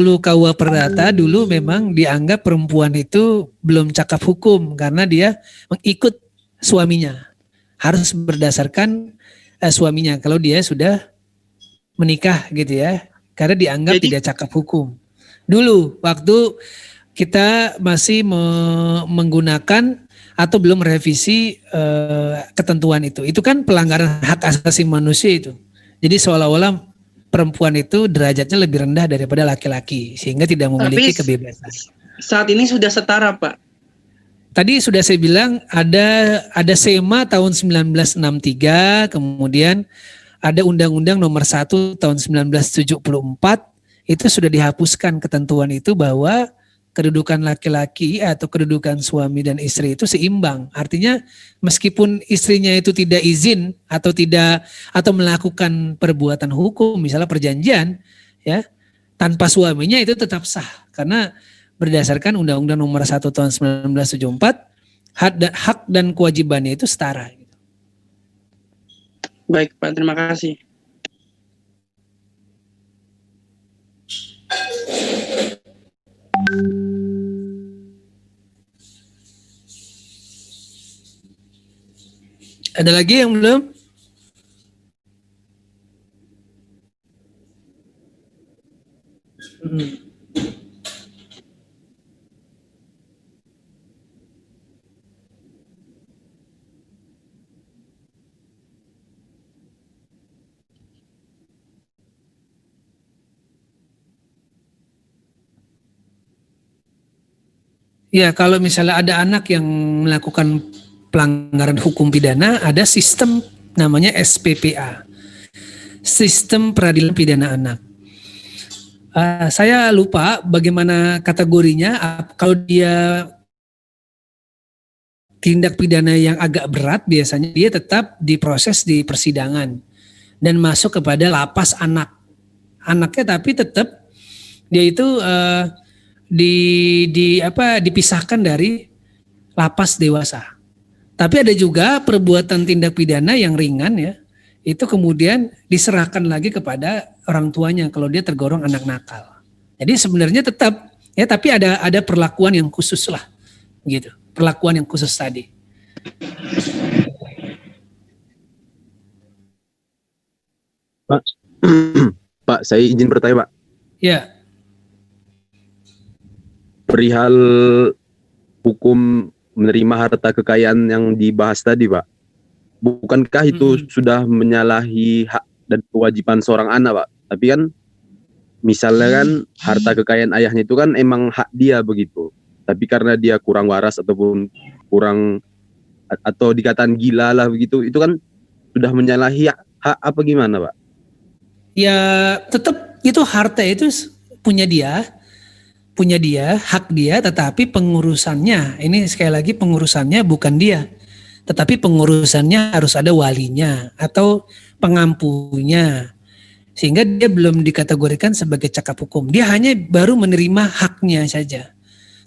dulu KUA Perdata dulu memang dianggap perempuan itu belum cakap hukum karena dia mengikut suaminya. Harus berdasarkan suaminya kalau dia sudah menikah gitu ya. Karena dianggap tidak cakap hukum. Dulu waktu kita masih menggunakan atau belum revisi ketentuan itu. Itu kan pelanggaran hak asasi manusia itu. Jadi seolah-olah perempuan itu derajatnya lebih rendah daripada laki-laki sehingga tidak memiliki kebebasan. Saat ini sudah setara, Pak. Tadi sudah saya bilang ada SEMA tahun 1963, kemudian ada Undang-Undang Nomor 1 tahun 1974, itu sudah dihapuskan ketentuan itu bahwa kedudukan laki-laki atau kedudukan suami dan istri itu seimbang. Artinya meskipun istrinya itu tidak izin atau melakukan perbuatan hukum, misalnya perjanjian, ya, tanpa suaminya itu tetap sah karena berdasarkan Undang-Undang Nomor 1 tahun 1974, hak dan kewajibannya itu setara. Baik, Pak, terima kasih. Ada lagi yang belum? Ya, kalau misalnya ada anak yang melakukan pelanggaran hukum pidana, ada sistem namanya SPPA, Sistem Peradilan Pidana Anak. Saya lupa bagaimana kategorinya. Kalau dia tindak pidana yang agak berat, biasanya dia tetap diproses di persidangan dan masuk kepada lapas anak. Anaknya tapi tetap dia itu dipisahkan dari lapas dewasa. Tapi ada juga perbuatan tindak pidana yang ringan ya, itu kemudian diserahkan lagi kepada orang tuanya kalau dia tergolong anak nakal. Jadi sebenarnya tetap ya, tapi ada perlakuan yang khusus lah, gitu. Perlakuan yang khusus tadi. Pak, saya izin bertanya, Pak. Ya. Perihal hukum menerima harta kekayaan yang dibahas tadi, Pak. Bukankah itu sudah menyalahi hak dan kewajiban seorang anak, Pak? Tapi kan misalnya kan harta kekayaan ayahnya itu kan emang hak dia begitu. Tapi karena dia kurang waras ataupun kurang atau dikatakan gila lah begitu, itu kan sudah menyalahi hak apa gimana, Pak? Ya tetap itu harta itu punya dia, hak dia, tetapi pengurusannya, ini sekali lagi pengurusannya bukan dia, tetapi pengurusannya harus ada walinya atau pengampunya, sehingga dia belum dikategorikan sebagai cakap hukum. Dia hanya baru menerima haknya saja.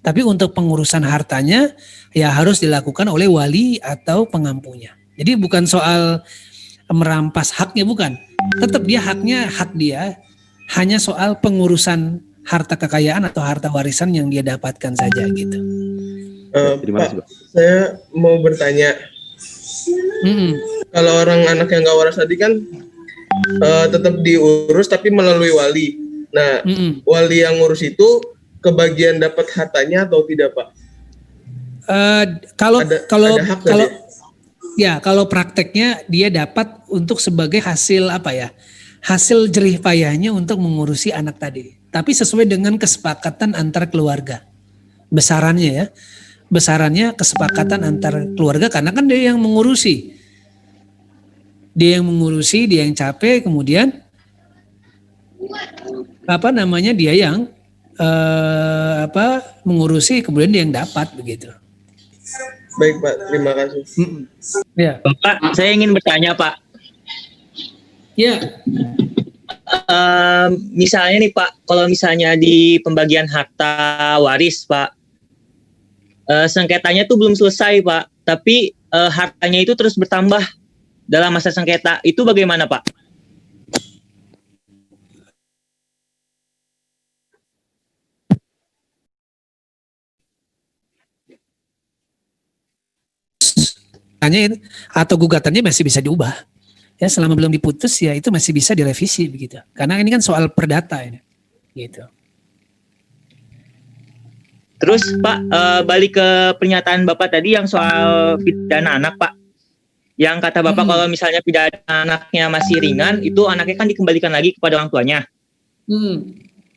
Tapi untuk pengurusan hartanya ya harus dilakukan oleh wali atau pengampunya. Jadi bukan soal merampas haknya, bukan. Tetap dia haknya hak dia, hanya soal pengurusan harta kekayaan atau harta warisan yang dia dapatkan saja gitu. Terima kasih, Pak. Saya mau bertanya, kalau orang anak yang gak waras tadi kan tetap diurus tapi melalui wali. Nah, wali yang ngurus itu kebagian dapat hartanya atau tidak, Pak? Kalau prakteknya dia dapat untuk sebagai hasil hasil jerih payahnya untuk mengurusi anak tadi. Tapi sesuai dengan kesepakatan antar keluarga. Besarannya kesepakatan antar keluarga karena kan dia yang mengurusi. Dia yang capek, kemudian dia yang mengurusi, kemudian dia yang dapat begitu. Baik, Pak, terima kasih. Ya. Pak, saya ingin bertanya, Pak. Ya. Misalnya nih, Pak, kalau misalnya di pembagian harta waris, Pak, sengketanya tuh belum selesai, Pak, tapi hartanya itu terus bertambah dalam masa sengketa. Itu bagaimana, Pak? perkaranya atau gugatannya masih bisa diubah. Ya selama belum diputus ya itu masih bisa direvisi begitu. Karena ini kan soal perdata ini. Gitu. Terus Pak, balik ke pernyataan Bapak tadi yang soal pidana anak Pak. Yang kata Bapak kalau misalnya pidana anaknya masih ringan, itu anaknya kan dikembalikan lagi kepada orang tuanya.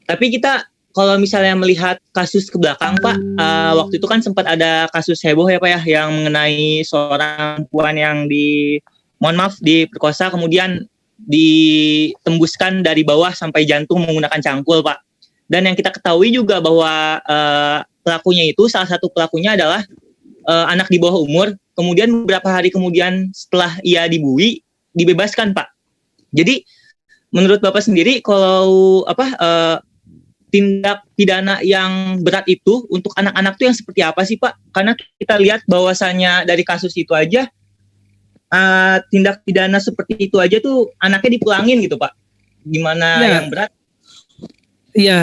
Tapi kita kalau misalnya melihat kasus ke belakang Pak, waktu itu kan sempat ada kasus heboh ya Pak ya, yang mengenai seorang perempuan yang diperkosa kemudian ditembuskan dari bawah sampai jantung menggunakan cangkul Pak. Dan yang kita ketahui juga bahwa pelakunya itu, salah satu pelakunya adalah anak di bawah umur. Kemudian beberapa hari kemudian setelah ia dibui, dibebaskan Pak. Jadi menurut Bapak sendiri kalau tindak pidana yang berat itu untuk anak-anak itu yang seperti apa sih Pak? Karena kita lihat bahwasannya dari kasus itu aja tindak pidana seperti itu aja tuh anaknya dipulangin gitu Pak. Gimana yang berat? Iya,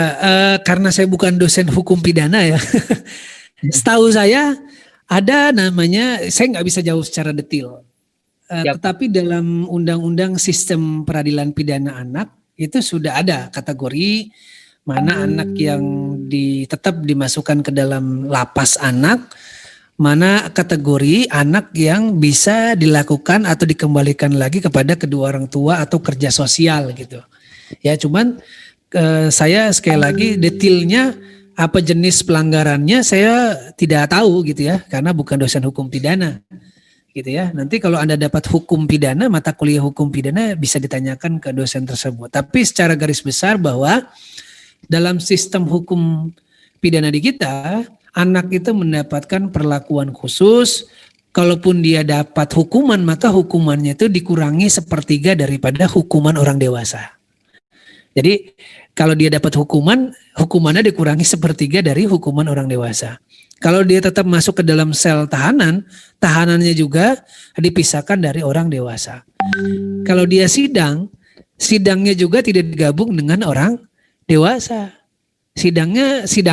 karena saya bukan dosen hukum pidana ya. Setahu saya ada namanya, saya nggak bisa jauh secara detail. Tetapi dalam undang-undang sistem peradilan pidana anak itu sudah ada kategori mana anak yang tetap dimasukkan ke dalam lapas anak, mana kategori anak yang bisa dilakukan atau dikembalikan lagi kepada kedua orang tua atau kerja sosial gitu. Ya cuman saya sekali lagi detailnya apa jenis pelanggarannya saya tidak tahu gitu ya, karena bukan dosen hukum pidana gitu ya. Nanti kalau Anda dapat hukum pidana, mata kuliah hukum pidana bisa ditanyakan ke dosen tersebut. Tapi secara garis besar bahwa dalam sistem hukum pidana di kita, anak itu mendapatkan perlakuan khusus. Kalaupun dia dapat hukuman, maka hukumannya itu dikurangi sepertiga daripada hukuman orang dewasa. Jadi kalau dia dapat hukumannya dikurangi sepertiga dari hukuman orang dewasa. Kalau dia tetap masuk ke dalam sel tahanan, tahanannya juga dipisahkan dari orang dewasa. Kalau dia sidangnya juga tidak digabung dengan orang dewasa. Sidang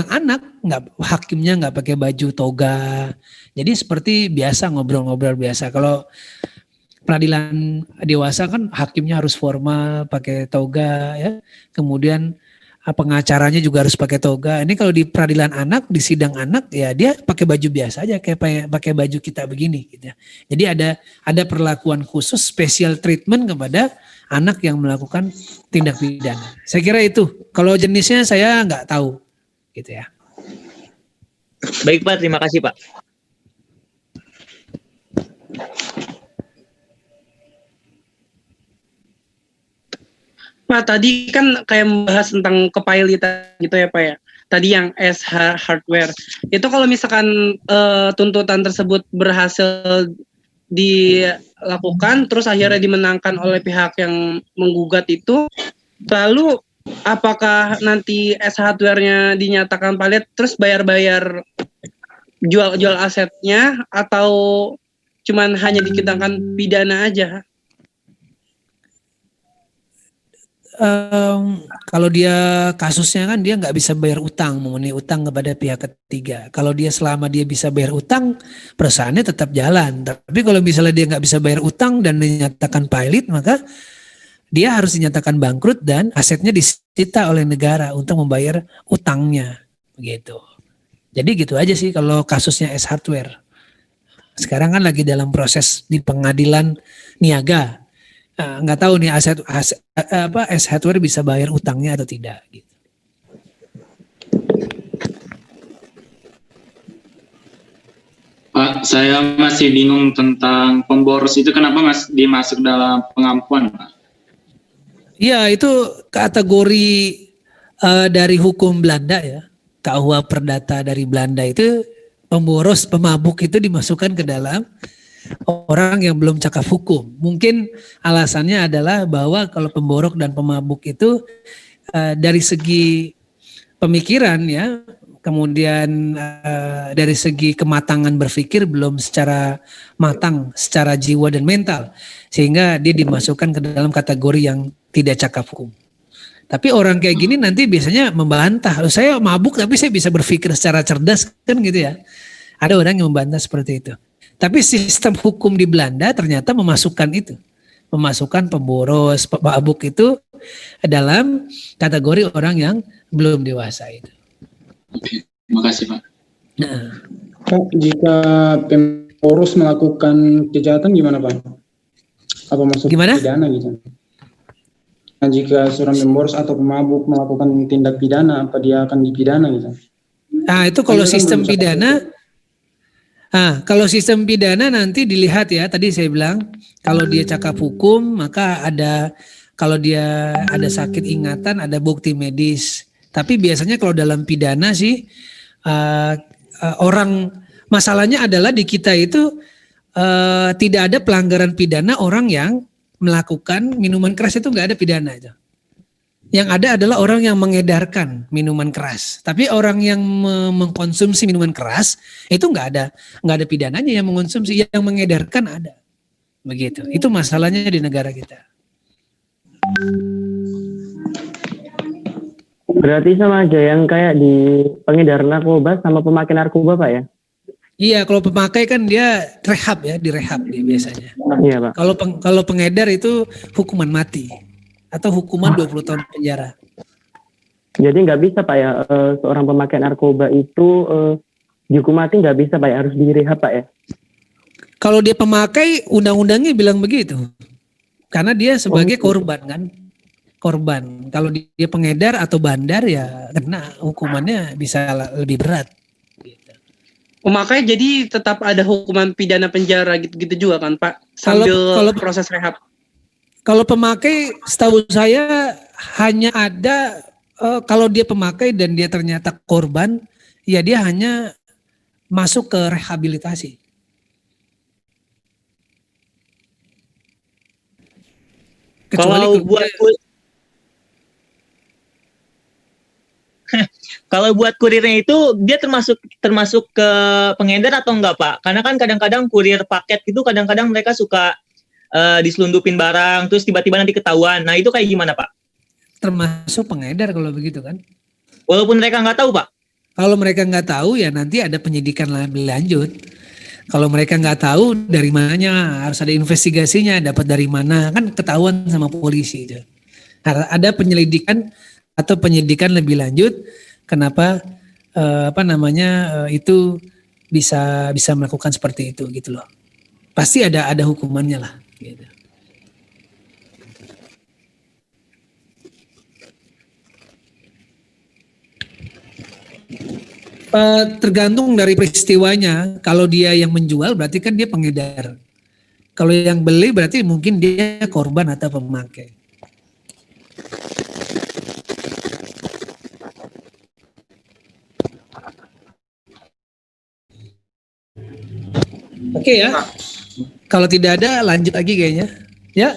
anak, hakimnya nggak pakai baju toga. Jadi seperti biasa ngobrol-ngobrol biasa. Kalau peradilan dewasa kan hakimnya harus formal, pakai toga ya. Kemudian pengacaranya juga harus pakai toga. Ini kalau di peradilan anak, di sidang anak ya dia pakai baju biasa aja kayak pakai baju kita begini gitu ya. Jadi ada perlakuan khusus, special treatment kepada anak yang melakukan tindak pidana. Saya kira itu. Kalau jenisnya saya nggak tahu gitu ya. Baik Pak, terima kasih Pak. Pak, tadi kan kayak membahas tentang kepailitan gitu ya Pak ya. Tadi yang SH hardware. Itu kalau misalkan tuntutan tersebut berhasil dilakukan, terus akhirnya dimenangkan oleh pihak yang menggugat itu, lalu apakah nanti SH hardware-nya dinyatakan valid, terus bayar-bayar jual asetnya, atau cuman hanya dikenakan pidana aja? Kalau dia kasusnya kan dia nggak bisa bayar utang, memenuhi utang kepada pihak ketiga. Kalau dia selama dia bisa bayar utang, perusahaannya tetap jalan. Tapi kalau misalnya dia nggak bisa bayar utang dan dinyatakan pilot, maka dia harus dinyatakan bangkrut dan asetnya disita oleh negara untuk membayar utangnya, begitu. Jadi gitu aja sih kalau kasusnya S Hardware. Sekarang kan lagi dalam proses di pengadilan niaga. Nggak tahu nih S Hardware bisa bayar utangnya atau tidak gitu. Pak, saya masih bingung tentang pemboros itu kenapa dimasuk dalam pengampuan, Pak? Iya, itu kategori dari hukum Belanda ya. KUH Perdata dari Belanda itu pemboros, pemabuk itu dimasukkan ke dalam orang yang belum cakap hukum. Mungkin alasannya adalah bahwa kalau pemborok dan pemabuk itu dari segi pemikiran ya, kemudian dari segi kematangan berpikir belum secara matang secara jiwa dan mental, sehingga dia dimasukkan ke dalam kategori yang tidak cakap hukum. Tapi orang kayak gini nanti biasanya membantah, saya mabuk tapi saya bisa berpikir secara cerdas kan gitu ya. Ada orang yang membantah seperti itu. Tapi sistem hukum di Belanda ternyata memasukkan itu. Memasukkan pemboros, pemabuk itu dalam kategori orang yang belum dewasa itu. Oke, terima kasih Pak. Nah, Pak, jika pemboros melakukan kejahatan gimana Pak? Apa masuk Gimana? pidana gitu? Nah, jika seorang pemboros atau pemabuk melakukan tindak pidana, apa dia akan dipidana gitu? nah itu kalau Kan sistem belum pidana, kalau sistem pidana nanti dilihat ya. Tadi saya bilang kalau dia cakap hukum maka kalau dia ada sakit ingatan ada bukti medis. Tapi biasanya kalau dalam pidana sih orang masalahnya adalah di kita itu tidak ada pelanggaran pidana orang yang melakukan minuman keras itu nggak ada pidana itu. Yang ada adalah orang yang mengedarkan minuman keras. Tapi orang yang mengkonsumsi minuman keras itu nggak ada pidananya. Yang mengkonsumsi, yang mengedarkan ada. Begitu. Itu masalahnya di negara kita. Berarti sama aja yang kayak di pengedar narkoba sama pemakai narkoba Pak ya? Iya, kalau pemakai kan dia rehab ya, direhab dia biasanya. Iya Pak. Kalau pengedar itu hukuman mati atau hukuman 20 tahun penjara. Jadi nggak bisa Pak ya, seorang pemakai narkoba itu dihukum mati nggak bisa Pak ya, harus direhab Pak ya? Kalau dia pemakai, undang-undangnya bilang begitu. Karena dia sebagai korban kan. Korban. Kalau dia pengedar atau bandar ya kena hukumannya bisa lebih berat. Pemakai jadi tetap ada hukuman pidana penjara gitu-gitu juga kan Pak? Sambil Kalau proses rehab. Kalau pemakai, setahu saya hanya ada kalau dia pemakai dan dia ternyata korban, ya dia hanya masuk ke rehabilitasi. Kalau buat kurirnya itu dia termasuk ke pengedar atau enggak Pak? Karena kan kadang-kadang kurir paket itu kadang-kadang mereka suka diselundupin barang terus tiba-tiba nanti ketahuan. Nah itu kayak gimana Pak? Termasuk pengedar kalau begitu kan. Walaupun mereka nggak tahu Pak? Kalau mereka nggak tahu ya nanti ada penyidikan lebih lanjut. Kalau mereka nggak tahu dari mananya, harus ada investigasinya, dapat dari mana, kan ketahuan sama polisi itu. Ada penyelidikan atau penyidikan lebih lanjut. Kenapa itu bisa melakukan seperti itu gitu loh. Pasti ada hukumannya lah. Gitu. Tergantung dari peristiwanya. Kalau dia yang menjual berarti kan dia pengedar. Kalau yang beli berarti mungkin dia korban atau pemakai. Oke ya. Kalau tidak ada lanjut lagi kayaknya. Ya.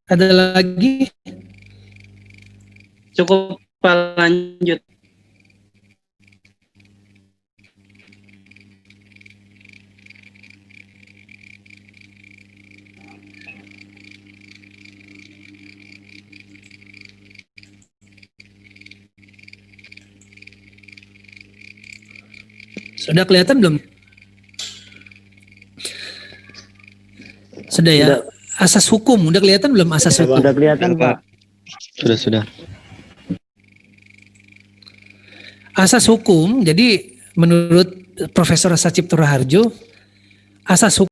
Ada lagi? Cukup lanjut. Sudah kelihatan belum? Sudah ya. Asas hukum udah kelihatan belum asas hukum? Sudah kelihatan Pak. Sudah. Asas hukum, jadi menurut Profesor Sacipto Raharjo, asas hukum